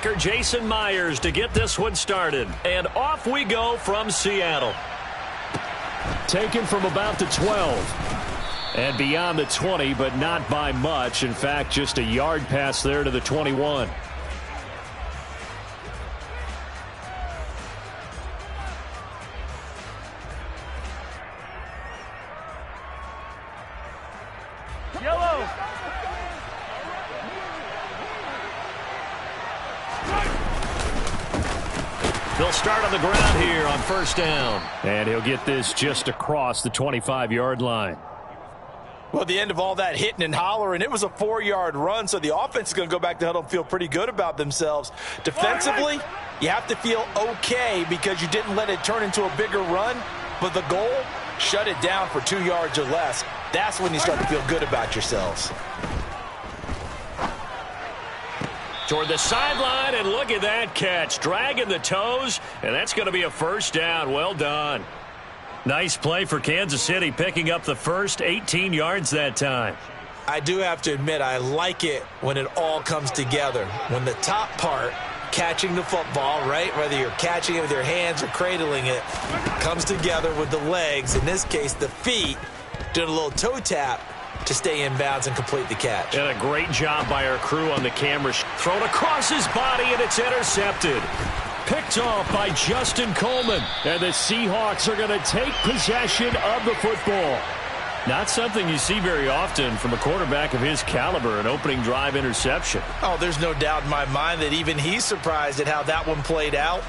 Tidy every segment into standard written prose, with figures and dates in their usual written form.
kicker Jason Myers to get this one started. And off we go from Seattle. Taken from about the 12. And beyond the 20, but not by much. In fact, just a yard pass there to the 21. Yellow. They'll start on the ground here on first down. And he'll get this just across the 25-yard line. Well, the end of all that hitting and hollering, it was a 4-yard run, so the offense is going to go back to huddle and feel pretty good about themselves. Defensively, you have to feel okay because you didn't let it turn into a bigger run, but the goal, shut it down for 2 yards or less. That's when you start to feel good about yourselves. Toward the sideline, and look at that catch. Dragging the toes, and that's going to be a first down. Well done. Nice play for Kansas City, picking up the first 18 yards that time. I do have to admit, I like it when it all comes together. When the top part, catching the football, right, whether you're catching it with your hands or cradling it, comes together with the legs, in this case the feet, doing a little toe tap to stay in bounds and complete the catch. And a great job by our crew on the camera. Thrown across his body, and it's intercepted. Picked off by Justin Coleman. And the Seahawks are going to take possession of the football. Not something you see very often from a quarterback of his caliber, an opening drive interception. Oh, there's no doubt in my mind that even he's surprised at how that one played out.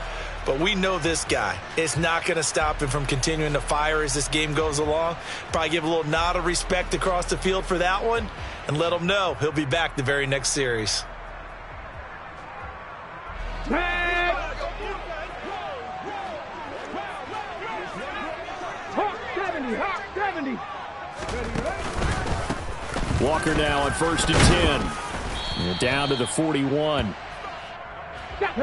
But we know this guy. It's not going to stop him from continuing to fire as this game goes along. Probably give a little nod of respect across the field for that one and let him know he'll be back the very next series. Walker now on first and 10. And down to the 41.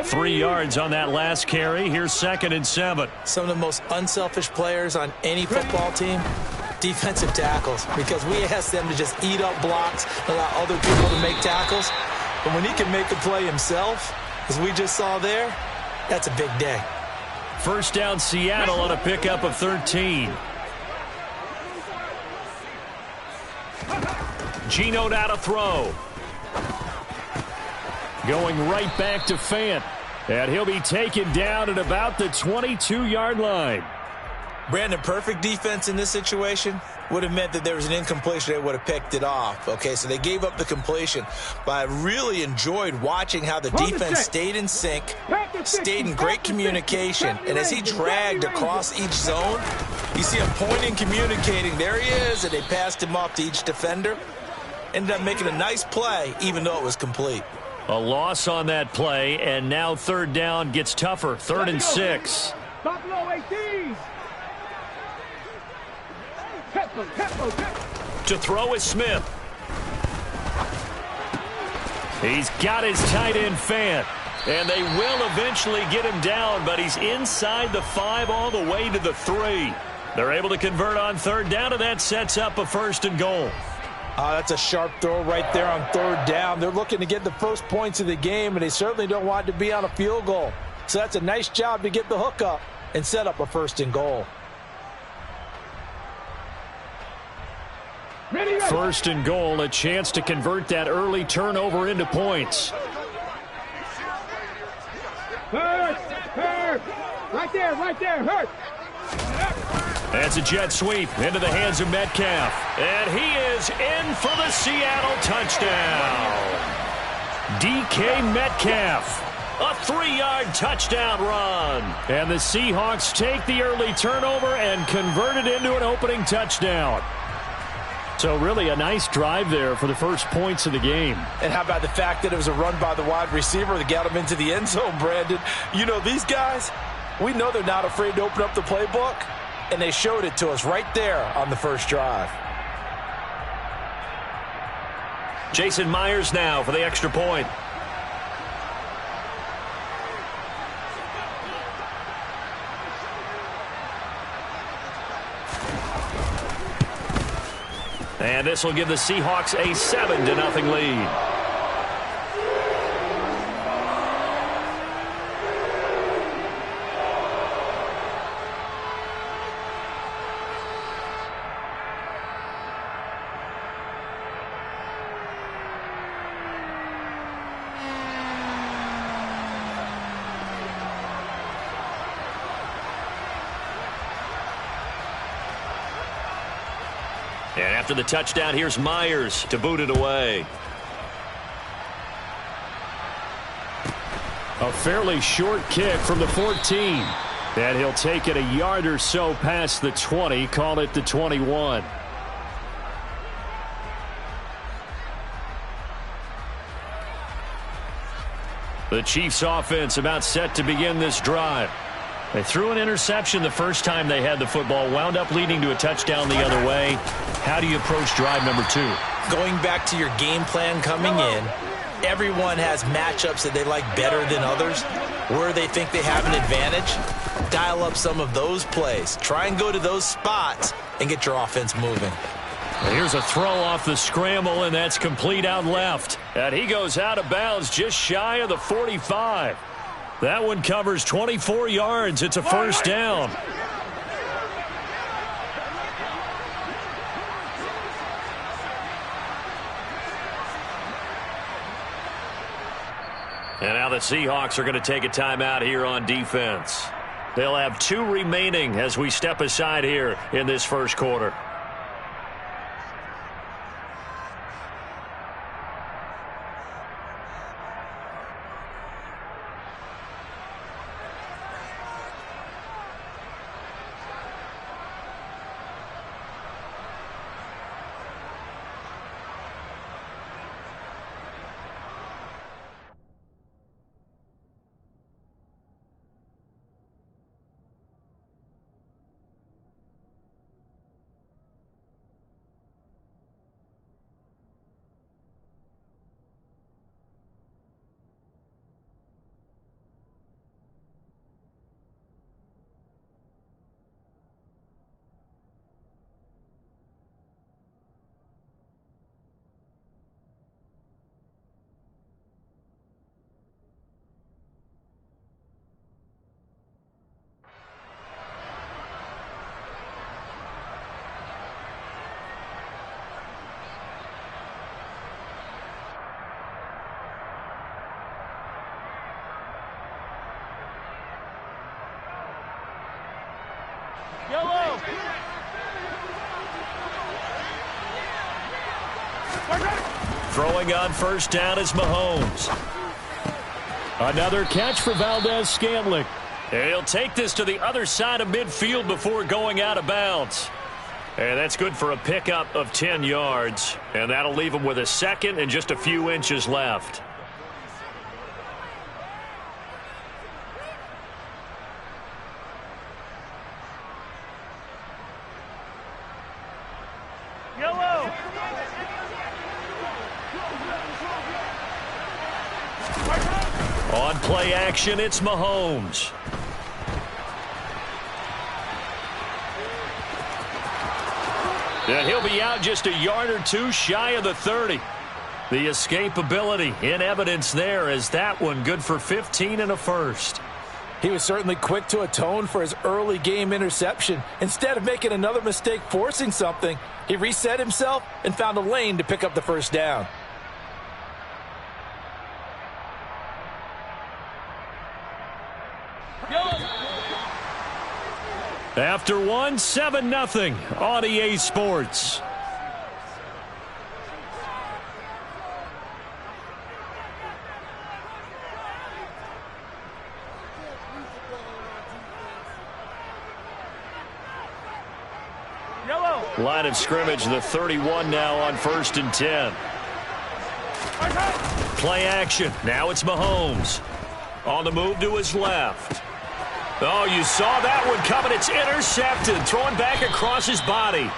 3 yards on that last carry. Here's 2nd and 7. Some of the most unselfish players on any football team, defensive tackles, because we ask them to just eat up blocks, allow other people to make tackles. But when he can make a play himself, as we just saw there, that's a big day. First down Seattle on a pickup of 13. Geno now to throw. Going right back to Fant. And he'll be taken down at about the 22-yard line. Brandon, perfect defense in this situation would have meant that there was an incompletion. They would have picked it off. Okay, so they gave up the completion. But I really enjoyed watching how the defense stayed in sync, stayed in great communication. And as he dragged across each zone, you see him pointing, communicating. There he is, and they passed him off to each defender. Ended up making a nice play, even though it was complete. A loss on that play, and now third down gets tougher. 3rd and 6. To throw is Smith. He's got his tight end Fant. And they will eventually get him down, but he's inside the 5 all the way to the 3. They're able to convert on third down, and that sets up a 1st and goal. That's a sharp throw right there on third down. They're looking to get the first points of the game, and they certainly don't want to be on a field goal. So that's a nice job to get the hook up and set up a 1st and goal. 1st and goal, a chance to convert that early turnover into points. Hurt. Right there, hurt. That's a jet sweep into the hands of Metcalf. And he is in for the Seattle touchdown. DK Metcalf. A 3-yard touchdown run. And the Seahawks take the early turnover and convert it into an opening touchdown. So really a nice drive there for the first points of the game. And how about the fact that it was a run by the wide receiver that got him into the end zone, Brandon? You know, these guys, we know they're not afraid to open up the playbook, and they showed it to us right there on the first drive. Jason Myers now for the extra point. And this will give the Seahawks a 7-0 lead. And after the touchdown, here's Myers to boot it away. A fairly short kick from the 14. And he'll take it a yard or so past the 20, call it the 21. The Chiefs offense about set to begin this drive. They threw an interception the first time they had the football, wound up leading to a touchdown the other way. How do you approach drive number 2? Going back to your game plan coming in, everyone has matchups that they like better than others. Where they think they have an advantage, dial up some of those plays. Try and go to those spots and get your offense moving. Here's a throw off the scramble, and that's complete out left. And he goes out of bounds just shy of the 45. That one covers 24 yards. It's a first down. And now the Seahawks are going to take a timeout here on defense. They'll have 2 remaining as we step aside here in this first quarter. Yellow. Throwing on first down is Mahomes. Another catch for Valdez-Scantling. He'll take this to the other side of midfield before going out of bounds. And that's good for a pickup of 10 yards. And that'll leave him with a second and just a few inches left. Yellow. On play action, it's Mahomes. And he'll be out just a yard or two shy of the 30. The escapability in evidence there as that one good for 15 and a first. He was certainly quick to atone for his early game interception. Instead of making another mistake forcing something, he reset himself and found a lane to pick up the first down. After one, 7-0 on EA Sports. Yellow. Line of scrimmage, the 31 now on 1st and 10. Play action. Now it's Mahomes. On the move to his left. Oh, you saw that one coming. It's intercepted. Thrown back across his body.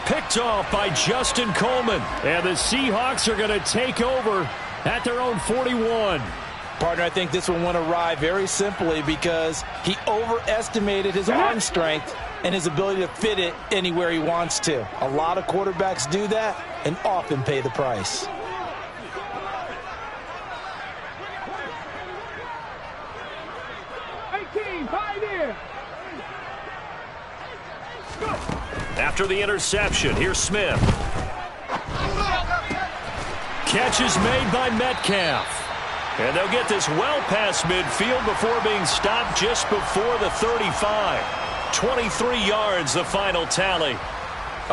Picked off by Justin Coleman. And the Seahawks are going to take over at their own 41. Partner, I think this one went awry very simply because he overestimated his arm strength and his ability to fit it anywhere he wants to. A lot of quarterbacks do that and often pay the price. After the interception, here's Smith. Catch is made by Metcalf. And they'll get this well past midfield before being stopped just before the 35. 23 yards, the final tally.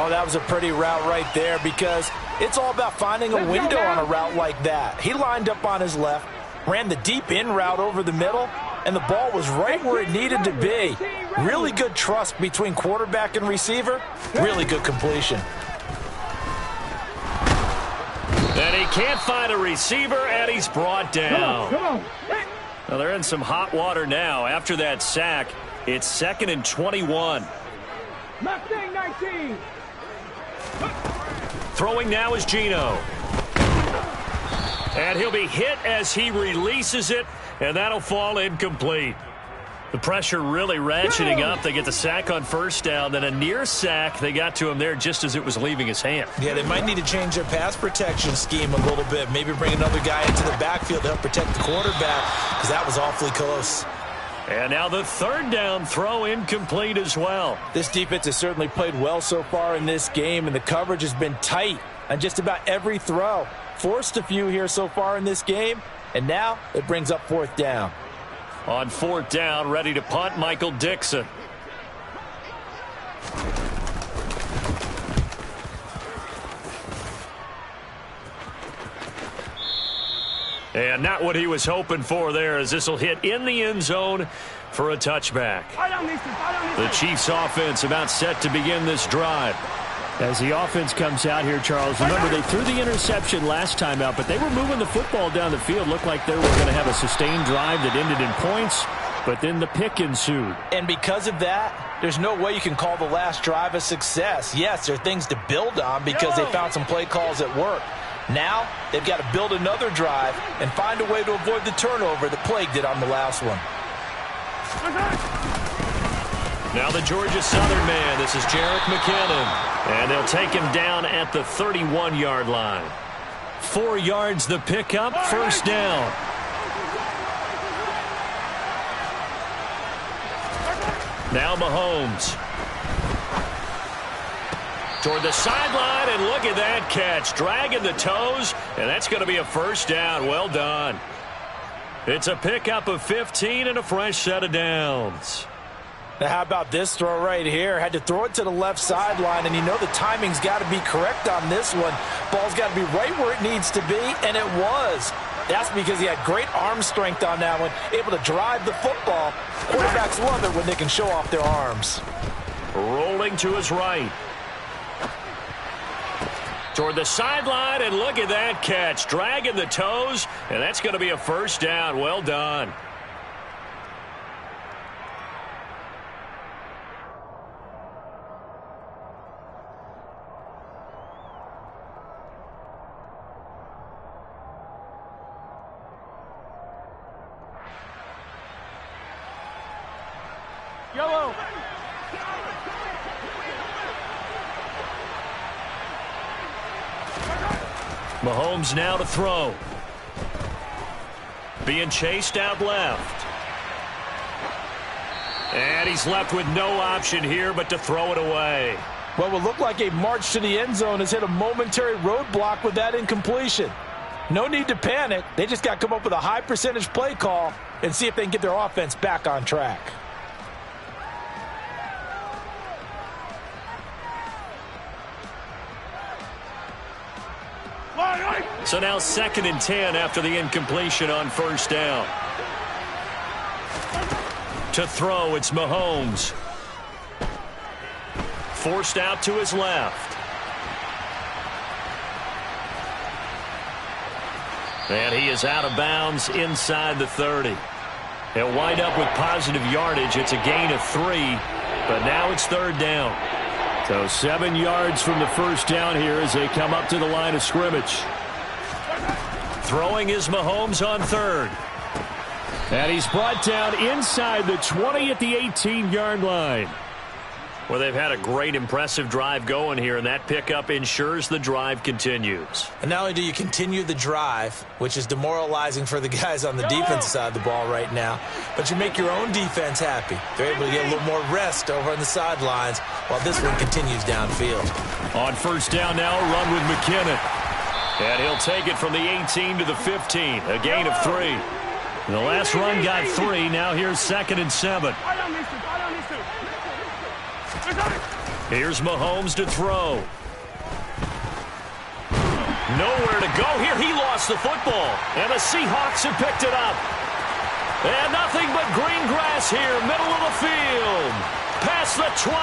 Oh, that was a pretty route right there because it's all about finding a window on a route like that. He lined up on his left, ran the deep in route over the middle, and the ball was right where it needed to be. Really good trust between quarterback and receiver. Really good completion. And he can't find a receiver, and he's brought down. Come on. Well, they're in some hot water now. After that sack, it's 2nd and 21. Mustang 19. Throwing now is Gino. And he'll be hit as he releases it, and that'll fall incomplete. The pressure really ratcheting up. They get the sack on first down, then a near sack. They got to him there just as it was leaving his hand. Yeah, they might need to change their pass protection scheme a little bit. Maybe bring another guy into the backfield to help protect the quarterback because that was awfully close. And now the 3rd down throw incomplete as well. This defense has certainly played well so far in this game, and the coverage has been tight on just about every throw. Forced a few here so far in this game, and now it brings up 4th down. On 4th down, ready to punt, Michael Dixon. And not what he was hoping for there, as this will hit in the end zone for a touchback. The Chiefs offense about set to begin this drive. As the offense comes out here, Charles, remember they threw the interception last time out, but they were moving the football down the field. Looked like they were going to have a sustained drive that ended in points, but then the pick ensued. And because of that, there's no way you can call the last drive a success. Yes, there are things to build on because they found some play calls that work. Now, they've got to build another drive and find a way to avoid the turnover that plagued it on the last one. Now the Georgia Southern man, this is Jerick McKinnon. And they'll take him down at the 31-yard line. 4 yards the pickup, 1st down. Now Mahomes. Toward the sideline, and look at that catch. Dragging the toes, and that's going to be a 1st down. Well done. It's a pickup of 15 and a fresh set of downs. Now, how about this throw right here? Had to throw it to the left sideline, and you know the timing's got to be correct on this one. Ball's got to be right where it needs to be, and it was. That's because he had great arm strength on that one, able to drive the football. Quarterbacks love it when they can show off their arms. Rolling to his right. Toward the sideline, and look at that catch. Dragging the toes, and that's going to be a 1st down. Well done. Yellow. Mahomes now to throw. Being chased out left. And he's left with no option here but to throw it away. What would look like a march to the end zone has hit a momentary roadblock with that incompletion. No need to panic. They just got to come up with a high percentage play call and see if they can get their offense back on track. So now 2nd and 10 after the incompletion on 1st down. To throw, it's Mahomes. Forced out to his left. And he is out of bounds inside the 30. He'll wind up with positive yardage. It's a gain of 3, but now it's 3rd down. So 7 yards from the 1st down here as they come up to the line of scrimmage. Throwing is Mahomes on 3rd. And he's brought down inside the 20 at the 18-yard line. Well, they've had a great, impressive drive going here, and that pickup ensures the drive continues. And not only do you continue the drive, which is demoralizing for the guys on the defense side of the ball right now, but you make your own defense happy. They're able to get a little more rest over on the sidelines while this one continues downfield. On 1st down now, a run with McKinnon. And he'll take it from the 18 to the 15, a gain of 3. And the last run got 3. Now here's 2nd and 7. Here's Mahomes to throw. Nowhere to go here. He lost the football. And the Seahawks have picked it up. And nothing but green grass here, middle of the field. Past the 20.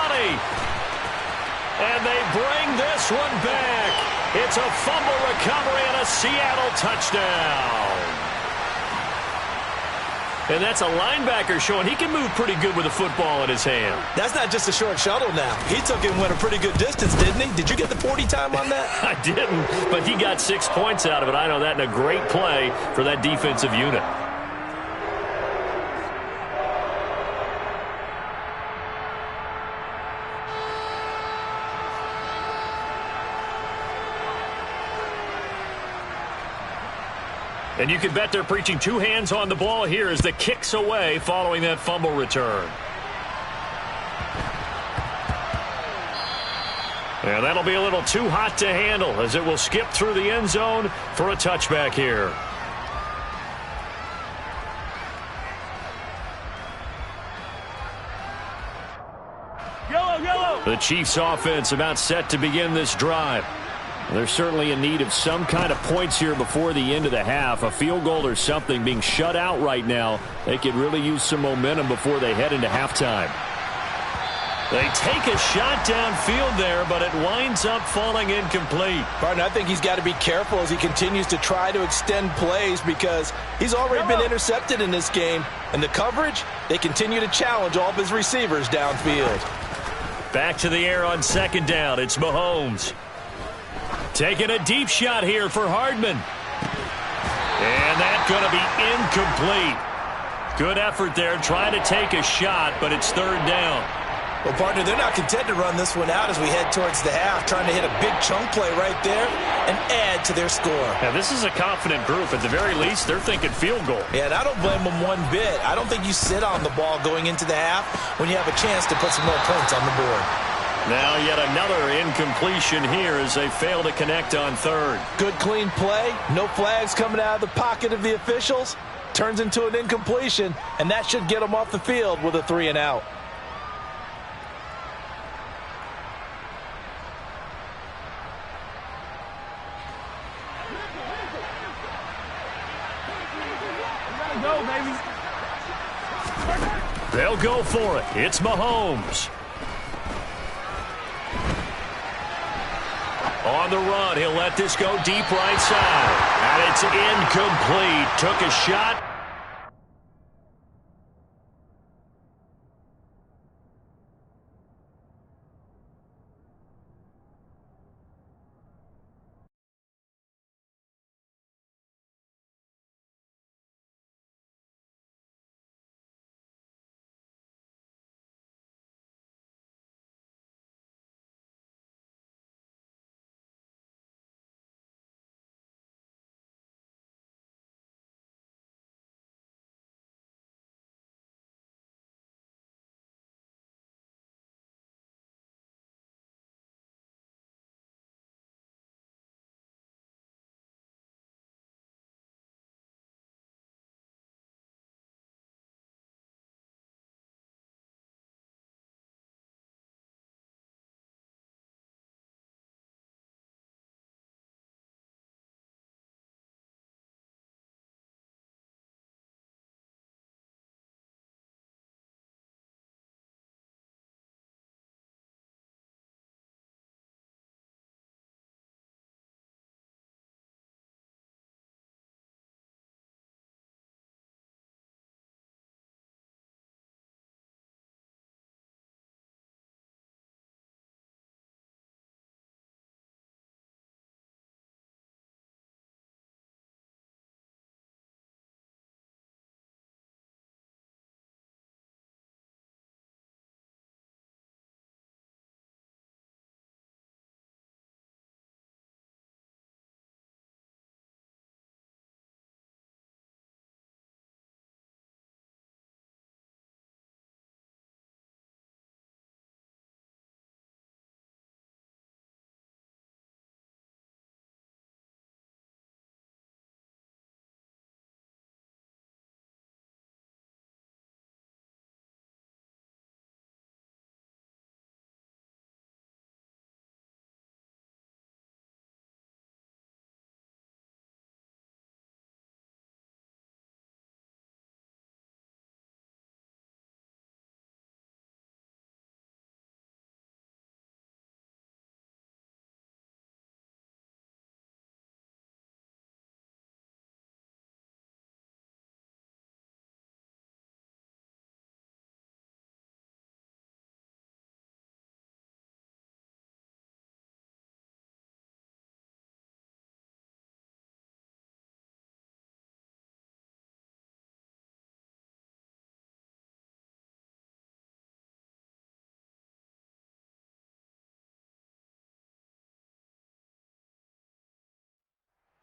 And they bring this one back. It's a fumble recovery and a Seattle touchdown. And that's a linebacker showing he can move pretty good with a football in his hand. That's not just a short shuttle now. He took it and went a pretty good distance, didn't he? Did you get the 40 time on that? I didn't, but he got 6 points out of it. I know that, and a great play for that defensive unit. And you can bet they're preaching two hands on the ball here as the kick's away following that fumble return. And that'll be a little too hot to handle as it will skip through the end zone for a touchback here. Yellow. The Chiefs offense about set to begin this drive. They're certainly in need of some kind of points here before the end of the half. A field goal or something. Being shut out right now, they could really use some momentum before they head into halftime. They take a shot downfield there, but it winds up falling incomplete. Partner, I think he's got to be careful as he continues to try to extend plays because he's already been intercepted in this game. And the coverage, they continue to challenge all of his receivers downfield. Back to the air on second down. It's Mahomes. Taking a deep shot here for Hardman. And that's going to be incomplete. Good effort there trying to take a shot, but it's third down. Well, partner, they're not content to run this one out as we head towards the half, trying to hit a big chunk play right there and add to their score. Now, this is a confident group. At the very least, they're thinking field goal. Yeah, and I don't blame them one bit. I don't think you sit on the ball going into the half when you have a chance to put some more points on the board. Now yet another incompletion here as they fail to connect on third. Good clean play. No flags coming out of the pocket of the officials. Turns into an incompletion, and that should get them off the field with a 3-and-out. Go, baby. They'll go for it. It's Mahomes. On the run, he'll let this go deep right side. And it's incomplete. Took a shot.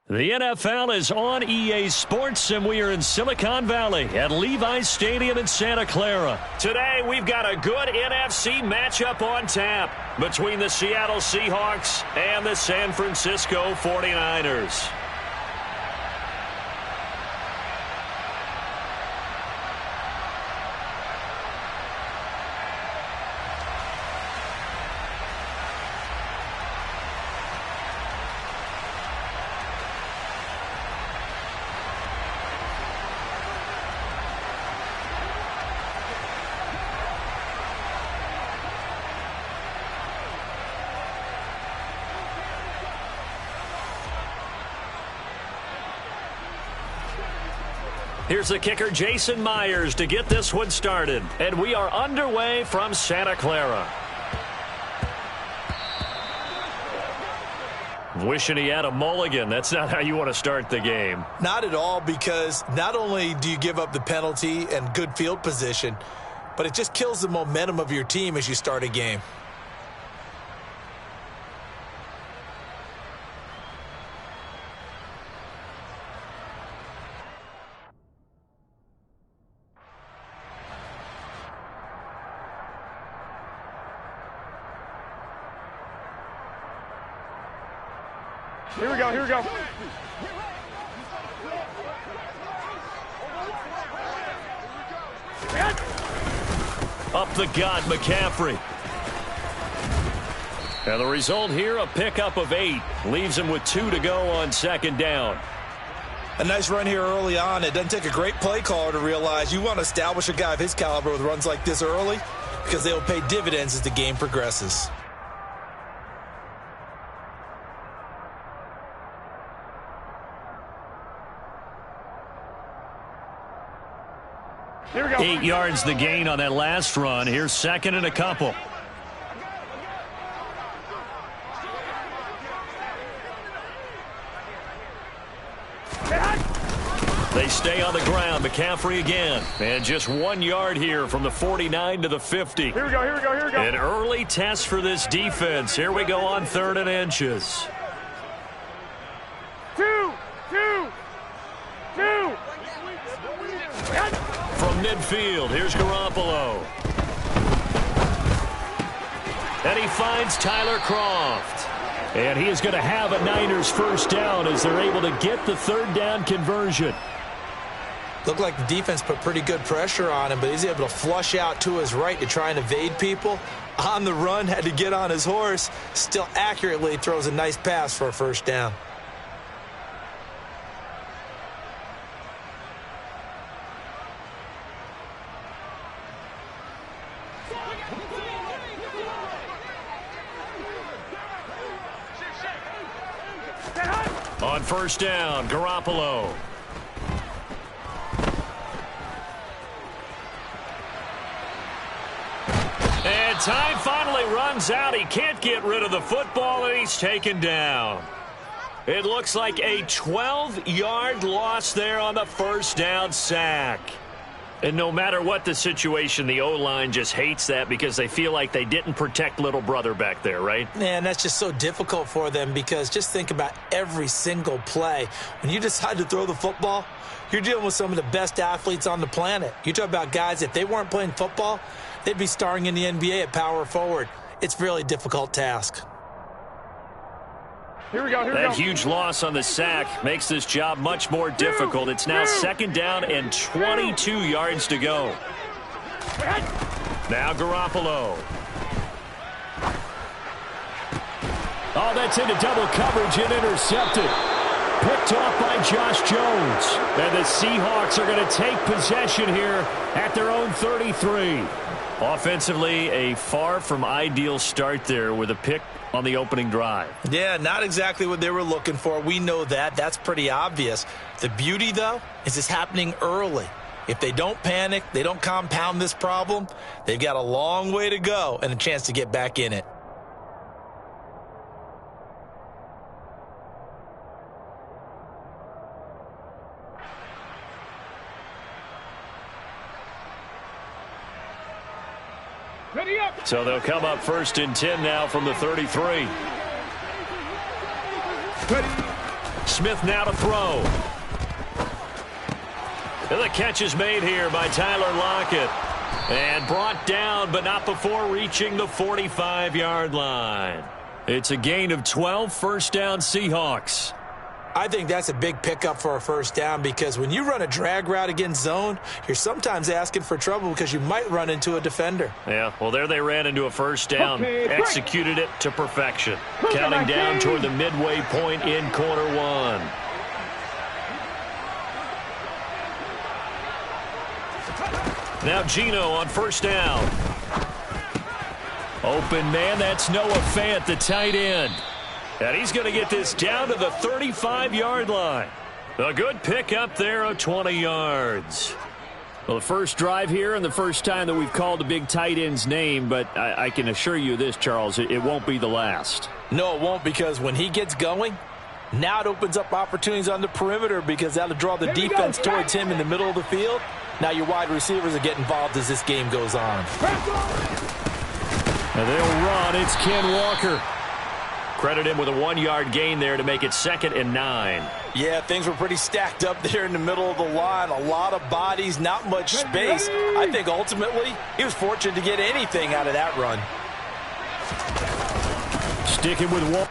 The NFL is on EA Sports, and we are in Silicon Valley at Levi's Stadium in Santa Clara. Today, we've got a good NFC matchup on tap between the Seattle Seahawks and the San Francisco 49ers. Here's the kicker, Jason Myers, to get this one started. And we are underway from Santa Clara. Wishing he had a mulligan. That's not how you want to start the game. Not at all, because not only do you give up the penalty and good field position, but it just kills the momentum of your team as you start a game. Here we go, here we go. Up the gut, McCaffrey. And the result here, a pickup of 8. Leaves him with 2 to go on second down. A nice run here early on. It doesn't take a great play caller to realize you want to establish a guy of his caliber with runs like this early, because they will pay dividends as the game progresses. Here we go. 8 yards the gain on that last run. Here's second and a couple. They stay on the ground. McCaffrey again. And just 1 yard here from the 49 to the 50. Here we go, here we go, here we go. An early test for this defense. Here we go on 3rd and inches. 2. From midfield, here's Garoppolo. And he finds Tyler Kroft. And he is going to have a Niners first down as they're able to get the 3rd down conversion. Looked like the defense put pretty good pressure on him, but he's able to flush out to his right to try and evade people. On the run, had to get on his horse. Still accurately throws a nice pass for a first down. On first down, Garoppolo. And time finally runs out. He can't get rid of the football, and he's taken down. It looks like a 12-yard loss there on the first down sack. And no matter what the situation, the O-line just hates that because they feel like they didn't protect little brother back there, right? Man, that's just so difficult for them, because just think about every single play. When you decide to throw the football, you're dealing with some of the best athletes on the planet. You talk about guys, if they weren't playing football, they'd be starring in the NBA at power forward. It's a really difficult task. Here we go, here we go. That huge loss on the sack makes this job much more difficult. It's now second down and 22 yards to go. Now Garoppolo. Oh, that's into double coverage and intercepted. Picked off by Josh Jones. And the Seahawks are going to take possession here at their own 33. Offensively, a far from ideal start there with a pick on the opening drive. Yeah, not exactly what they were looking for. We know that. That's pretty obvious. The beauty, though, is it's happening early. If they don't panic, they don't compound this problem, they've got a long way to go and a chance to get back in it. Ready up. So they'll come up 1st and 10 now from the 33. Ready. Smith now to throw. And the catch is made here by Tyler Lockett. And brought down, but not before reaching the 45-yard line. It's a gain of 12, first down Seahawks. I think that's a big pickup for a first down because when you run a drag route against zone, you're sometimes asking for trouble because you might run into a defender. Yeah, well, there they ran into a first down, executed it to perfection. Counting down toward the midway point in quarter one. Now Geno on first down. Open man, that's Noah Fant, the tight end. And he's going to get this down to the 35-yard line. A good pickup there of 20 yards. Well, the first drive here and the first time that we've called a big tight end's name, but I can assure you this, Charles, it won't be the last. No, it won't, because when he gets going, now it opens up opportunities on the perimeter because that'll draw the defense towards him in the middle of the field. Now your wide receivers will get involved as this game goes on. And they'll run. It's Ken Walker. Credit him with a 1-yard gain there to make it 2nd and 9. Yeah, things were pretty stacked up there in the middle of the line. A lot of bodies, not much space. I think ultimately he was fortunate to get anything out of that run. Sticking with one.